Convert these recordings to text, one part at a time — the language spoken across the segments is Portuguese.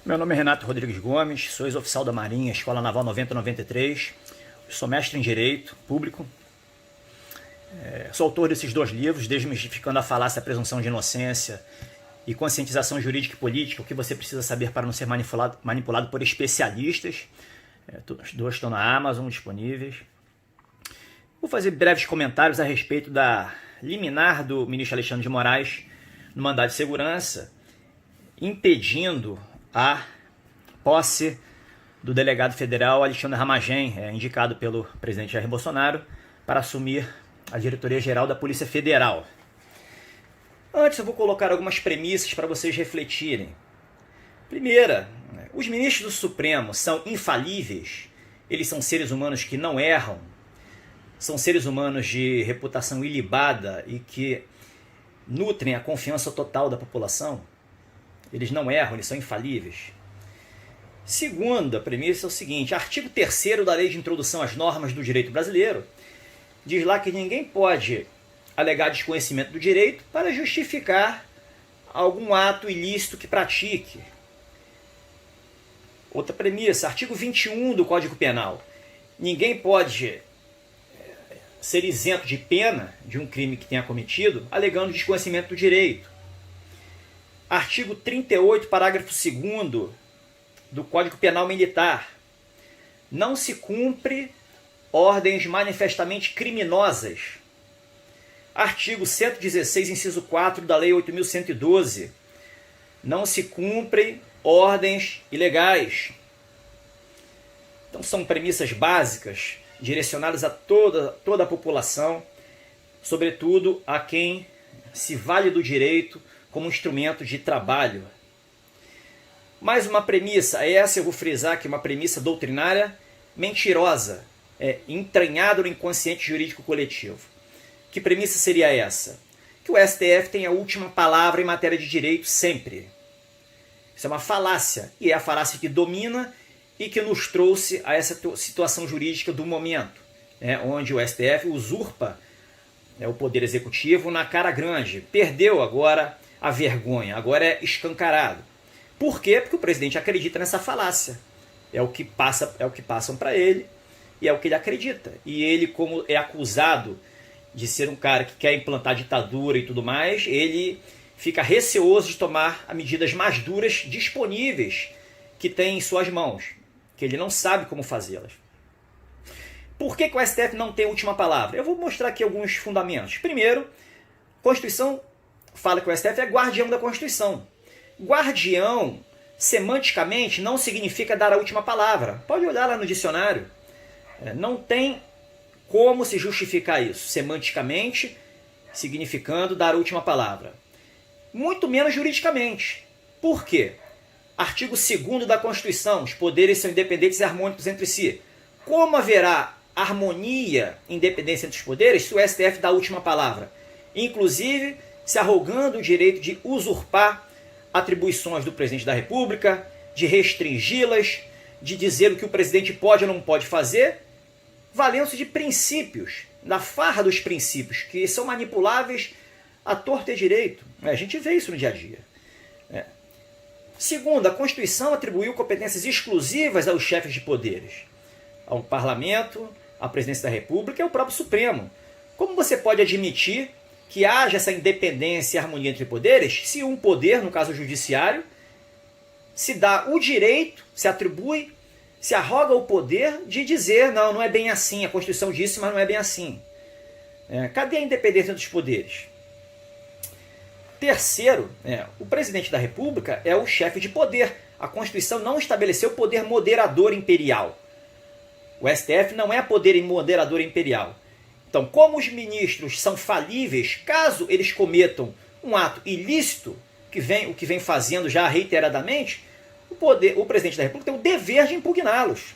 Meu nome é Renato Rodrigues Gomes, sou ex-oficial da Marinha, Escola Naval 9093, sou mestre em Direito Público, sou autor desses 2 livros, Desmistificando a Falácia da Presunção de Inocência e Conscientização Jurídica e Política, o que você precisa saber para não ser manipulado por especialistas. Os 2 estão na Amazon disponíveis. Vou fazer breves comentários a respeito da liminar do ministro Alexandre de Moraes no mandado de segurança, impedindo a posse do delegado federal Alexandre Ramagem, indicado pelo presidente Jair Bolsonaro para assumir a diretoria-geral da Polícia Federal. Antes eu vou colocar algumas premissas para vocês refletirem. Primeira, os ministros do Supremo são infalíveis? Eles são seres humanos que não erram? São seres humanos de reputação ilibada e que nutrem a confiança total da população? Eles não erram, eles são infalíveis. Segunda premissa é o seguinte: artigo 3º da Lei de Introdução às Normas do Direito Brasileiro diz lá que ninguém pode alegar desconhecimento do direito para justificar algum ato ilícito que pratique. Outra premissa, artigo 21 do Código Penal: ninguém pode ser isento de pena de um crime que tenha cometido alegando desconhecimento do direito. Artigo 38, parágrafo 2º do Código Penal Militar: não se cumpre ordens manifestamente criminosas. Artigo 116, inciso 4 da Lei 8.112: não se cumprem ordens ilegais. Então são premissas básicas direcionadas a toda a população, sobretudo a quem se vale do direito como instrumento de trabalho. Mais uma premissa, essa eu vou frisar que é uma premissa doutrinária mentirosa, entranhada no inconsciente jurídico coletivo. Que premissa seria essa? Que o STF tem a última palavra em matéria de direito sempre. Isso é uma falácia, e é a falácia que domina e que nos trouxe a essa situação jurídica do momento, onde o STF usurpa o poder executivo na cara grande. Perdeu agora a vergonha, agora é escancarado. Por quê? Porque o presidente acredita nessa falácia. É o que passam para ele e é o que ele acredita. E ele, como é acusado de ser um cara que quer implantar ditadura e tudo mais, ele fica receoso de tomar as medidas mais duras disponíveis que tem em suas mãos, que ele não sabe como fazê-las. Por que o STF não tem a última palavra? Eu vou mostrar aqui alguns fundamentos. Primeiro, a Constituição fala que o STF é guardião da Constituição. Guardião, semanticamente, não significa dar a última palavra. Pode olhar lá no dicionário. Não tem como se justificar isso, semanticamente, significando dar a última palavra. Muito menos juridicamente. Por quê? Artigo 2º da Constituição: os poderes são independentes e harmônicos entre si. Como haverá harmonia e independência entre os poderes se o STF dá a última palavra? Inclusive, se arrogando o direito de usurpar atribuições do presidente da República, de restringi-las, de dizer o que o presidente pode ou não pode fazer, valendo-se de princípios, da farra dos princípios, que são manipuláveis à torta e direito. A gente vê isso no dia a dia. Segundo, a Constituição atribuiu competências exclusivas aos chefes de poderes, ao Parlamento, à Presidência da República e ao próprio Supremo. Como você pode admitir que haja essa independência e harmonia entre poderes se um poder, no caso o judiciário, se dá o direito, se atribui, se arroga o poder de dizer não é bem assim, a Constituição disse, mas não é bem assim. Cadê a independência dos poderes? Terceiro, o presidente da República é o chefe de poder. A Constituição não estabeleceu poder moderador imperial. O STF não é poder moderador imperial. Então, como os ministros são falíveis, caso eles cometam um ato ilícito, o que vem fazendo já reiteradamente, o presidente da República tem o dever de impugná-los.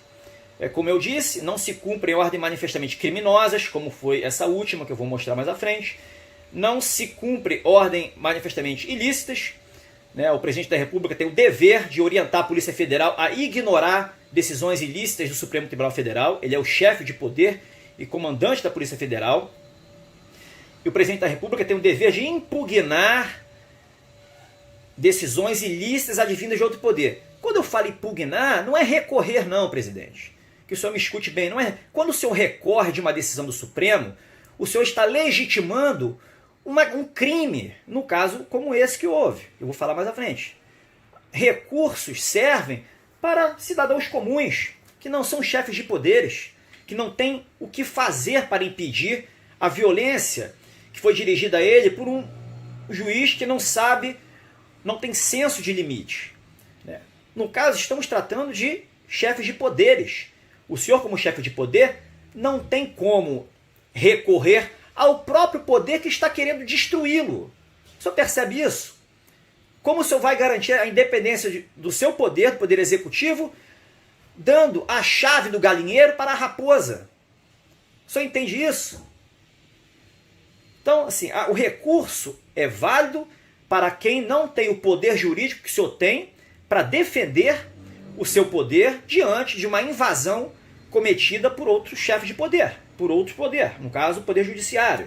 Como eu disse, não se cumprem ordens manifestamente criminosas, como foi essa última, que eu vou mostrar mais à frente. Não se cumpre ordens manifestamente ilícitas. O presidente da República tem o dever de orientar a Polícia Federal a ignorar decisões ilícitas do Supremo Tribunal Federal. Ele é o chefe de poder e comandante da Polícia Federal. E o presidente da República tem o dever de impugnar decisões ilícitas advindas de outro poder. Quando eu falo impugnar, não é recorrer não, presidente. Que o senhor me escute bem. Não é. Quando o senhor recorre de uma decisão do Supremo, o senhor está legitimando um crime, no caso como esse que houve. Eu vou falar mais à frente. Recursos servem para cidadãos comuns, que não são chefes de poderes, que não têm o que fazer para impedir a violência que foi dirigida a ele por um juiz que não sabe, não tem senso de limite. No caso, estamos tratando de chefes de poderes. O senhor, como chefe de poder, não tem como recorrer ao próprio poder que está querendo destruí-lo. O senhor percebe isso? Como o senhor vai garantir a independência do seu poder, do poder executivo, dando a chave do galinheiro para a raposa? O senhor entende isso? Então, assim, o recurso é válido para quem não tem o poder jurídico que o senhor tem para defender o seu poder diante de uma invasão cometida por outro chefe de poder, por outro poder, no caso, o Poder Judiciário.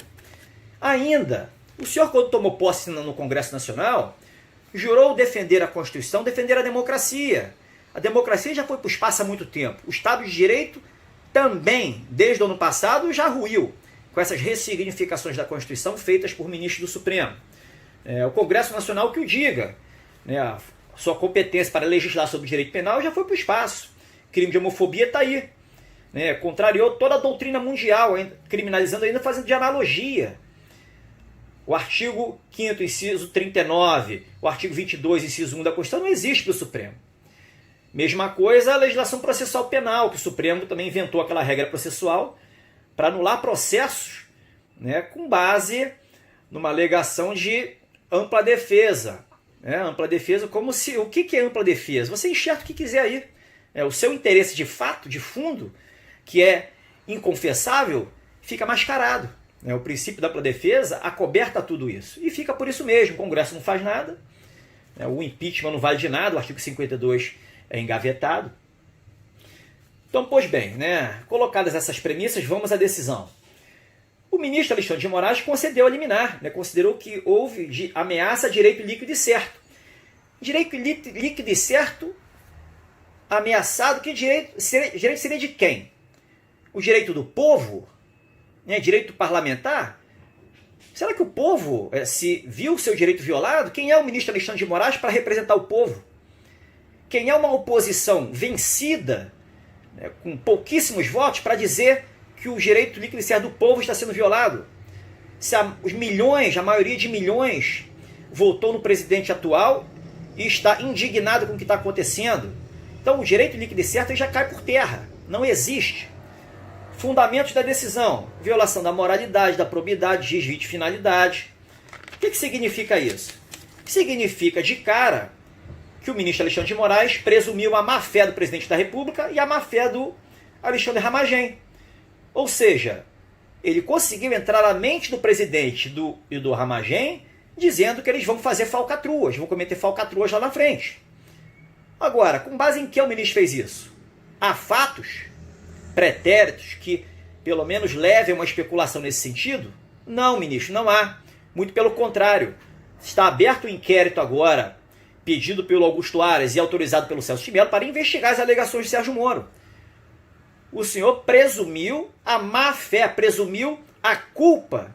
Ainda, o senhor, quando tomou posse no Congresso Nacional, jurou defender a Constituição, defender a democracia. A democracia já foi para o espaço há muito tempo. O Estado de Direito também, desde o ano passado, já ruiu com essas ressignificações da Constituição feitas por ministros do Supremo. O Congresso Nacional que o diga. A sua competência para legislar sobre o direito penal já foi para o espaço. Crime de homofobia está aí. Contrariou toda a doutrina mundial, criminalizando ainda, fazendo de analogia. O artigo 5º, inciso 39, o artigo 22, inciso 1 da Constituição não existe para o Supremo. Mesma coisa a legislação processual penal, que o Supremo também inventou aquela regra processual para anular processos, com base numa alegação de ampla defesa. Ampla defesa, como se... O que é ampla defesa? Você enxerga o que quiser aí. O seu interesse de fato, de fundo, que é inconfessável, fica mascarado. O princípio da ampla defesa acoberta tudo isso. E fica por isso mesmo. O Congresso não faz nada. O impeachment não vale de nada. O artigo 52 é engavetado. Então, pois bem, colocadas essas premissas, vamos à decisão. O ministro Alexandre de Moraes concedeu a liminar, considerou que houve ameaça a direito líquido e certo. Direito líquido e certo ameaçado, que direito seria de quem? O direito do povo? Direito parlamentar? Será que o povo se viu o seu direito violado? Quem é o ministro Alexandre de Moraes para representar o povo? Quem é uma oposição vencida, com pouquíssimos votos, para dizer que o direito líquido e certo do povo está sendo violado? Se os milhões, a maioria de milhões, votou no presidente atual e está indignado com o que está acontecendo, então o direito líquido e certo já cai por terra, não existe. Fundamentos da decisão: violação da moralidade, da probidade, desvio de finalidade. O que significa isso? Significa, de cara, que o ministro Alexandre de Moraes presumiu a má-fé do presidente da República e a má-fé do Alexandre Ramagem. Ou seja, ele conseguiu entrar na mente do presidente e do Ramagem, dizendo que eles vão fazer falcatruas, vão cometer falcatruas lá na frente. Agora, com base em que o ministro fez isso? Há fatos, pretéritos, que pelo menos levem a uma especulação nesse sentido? Não, ministro, não há. Muito pelo contrário. Está aberto o inquérito agora, pedido pelo Augusto Aras e autorizado pelo Celso de Mello, para investigar as alegações de Sérgio Moro. O senhor presumiu a má-fé, presumiu a culpa,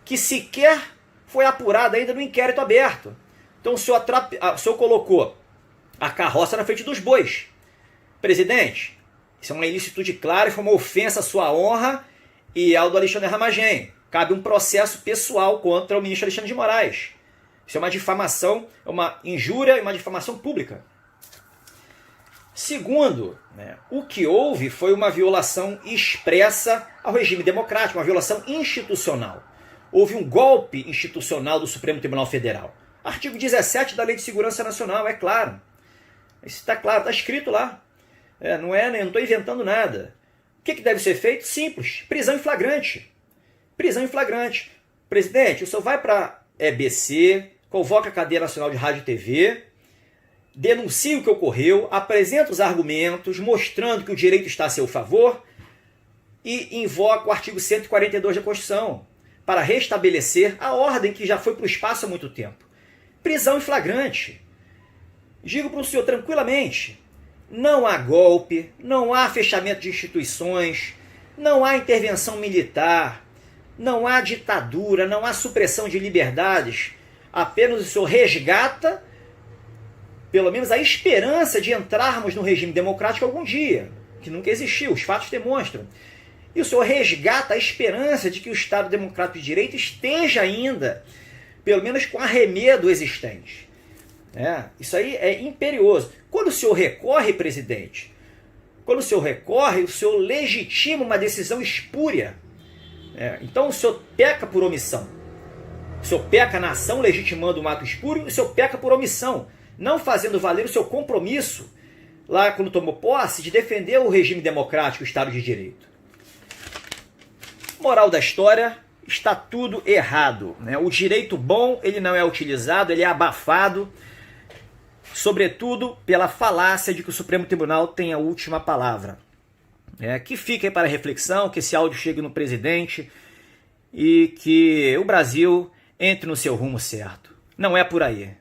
que sequer foi apurada ainda no inquérito aberto. Então o senhor colocou a carroça na frente dos bois. Presidente, isso é uma ilicitude clara e foi uma ofensa à sua honra e ao do Alexandre Ramagem. Cabe um processo pessoal contra o ministro Alexandre de Moraes. Isso é uma difamação, é uma injúria e uma difamação pública. Segundo, o que houve foi uma violação expressa ao regime democrático, uma violação institucional. Houve um golpe institucional do Supremo Tribunal Federal. Artigo 17 da Lei de Segurança Nacional, é claro. Isso está claro, está escrito lá. Não estou inventando nada. O que deve ser feito? Simples, prisão em flagrante. Prisão em flagrante. Presidente, o senhor vai para a EBC, convoca a cadeia nacional de rádio e TV, denuncia o que ocorreu, apresenta os argumentos, mostrando que o direito está a seu favor e invoca o artigo 142 da Constituição para restabelecer a ordem que já foi para o espaço há muito tempo. prisão em flagrante. Digo para o senhor tranquilamente, não há golpe, não há fechamento de instituições, não há intervenção militar, não há ditadura, não há supressão de liberdades, apenas o senhor resgata, pelo menos, a esperança de entrarmos no regime democrático algum dia, que nunca existiu, os fatos demonstram. E o senhor resgata a esperança de que o Estado Democrático de Direito esteja ainda, pelo menos com arremedo existente. Isso aí é imperioso. Quando o senhor recorre, presidente, quando o senhor recorre, o senhor legitima uma decisão espúria. Então o senhor peca por omissão. O senhor peca na ação legitimando um ato espúrio, o senhor peca por omissão, não fazendo valer o seu compromisso, lá quando tomou posse, de defender o regime democrático, o Estado de Direito. Moral da história, está tudo errado. O direito bom, ele não é utilizado, ele é abafado, sobretudo pela falácia de que o Supremo Tribunal tem a última palavra. Que fique aí para reflexão, que esse áudio chegue no presidente e que o Brasil entre no seu rumo certo. Não é por aí.